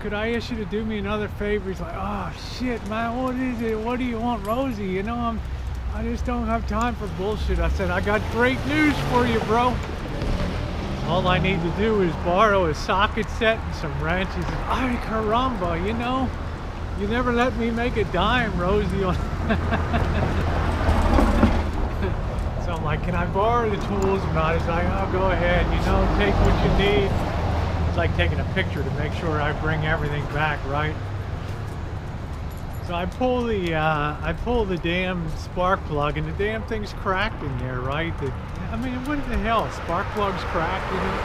could I ask you to do me another favor? He's like, oh shit, man, what is it? What do you want, Rosie? You know, I just don't have time for bullshit. I said, I got great news for you, bro. All I need to do is borrow a socket set and some wrenches. He said, ay caramba, you know, you never let me make a dime, Rosie. So I'm like, can I borrow the tools? And he's like, oh, go ahead, you know, take what you need. It's like taking a picture to make sure I bring everything back, right? So I pull the damn spark plug, and the damn thing's cracked in there, right? I mean, what the hell? Spark plug's cracked, you know?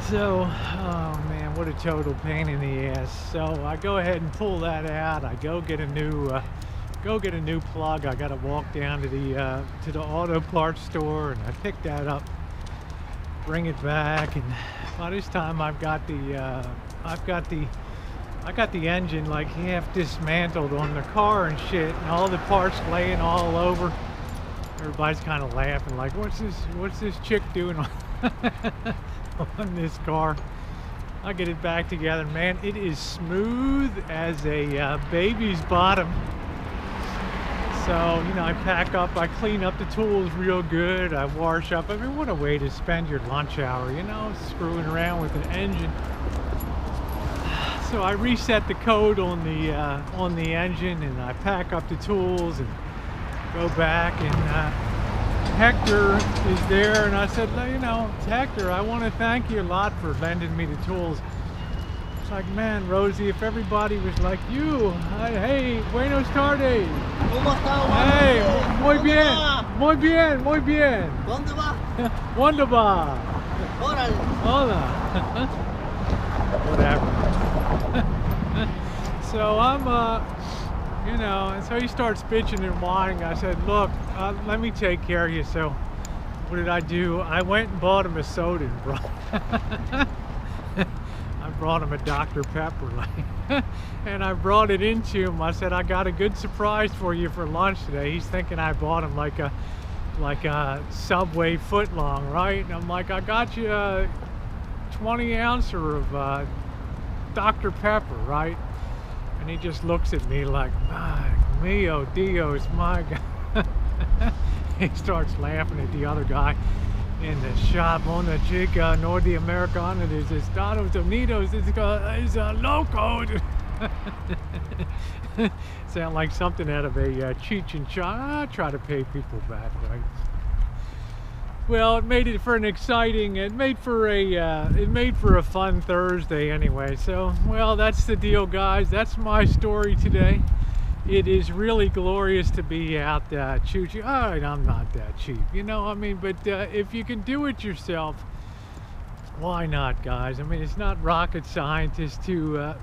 So, oh man, what a total pain in the ass. So I go ahead and pull that out. I go get a new plug. I got to walk down to the auto parts store, and I pick that up, bring it back, and by this time I got the engine like half dismantled on the car and shit, and all the parts laying all over. Everybody's kind of laughing like, what's this chick doing on this car? I get it back together, man. It is smooth as a baby's bottom. So, you know, I pack up, I clean up the tools real good, I wash up. I mean, what a way to spend your lunch hour, you know, screwing around with an engine. So I reset the code on the engine, and I pack up the tools and go back, and Hector is there, and I said, you know, Hector, I want to thank you a lot for lending me the tools. It's like, man, Rosie, if everybody was like you, hey, buenos tardes. ¿Cómo está? Hey, muy bien, muy bien, muy bien. ¿Dónde va? Wunderbar. Órale. Hola. Whatever. So I'm, you know, and so he starts bitching and whining. I said, look, let me take care of you. So what did I do? I went and bought him a soda and brought him a Dr. Pepper, and I brought it into him. I said, I got a good surprise for you for lunch today. He's thinking I bought him like a Subway footlong, right? And I'm like, I got you a 20-ouncer of Dr. Pepper, right? And he just looks at me like, mio Dios, my God. He starts laughing at the other guy in the shop. Una chica norteamericana de Estados Unidos is a loco. Sound like something out of a Choochin. I try to pay people back, right? Well, it made it for an exciting, it made for a fun Thursday anyway. So, well, that's the deal, guys. That's my story today. It is really glorious to be out Choochin. All right, I'm not that cheap, you know, I mean, but if you can do it yourself, why not, guys? I mean, it's not rocket science to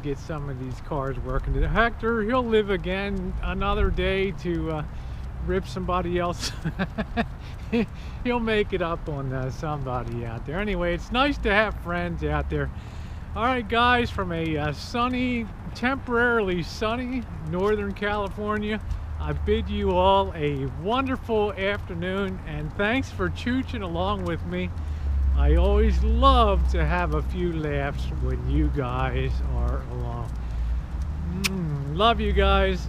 get some of these cars working. Hector, he'll live again another day to rip somebody else. He'll make it up on somebody out there. Anyway, it's nice to have friends out there. All right, guys, from a temporarily sunny Northern California, I bid you all a wonderful afternoon, and thanks for chooching along with me. I always love to have a few laughs when you guys are along. Love you guys.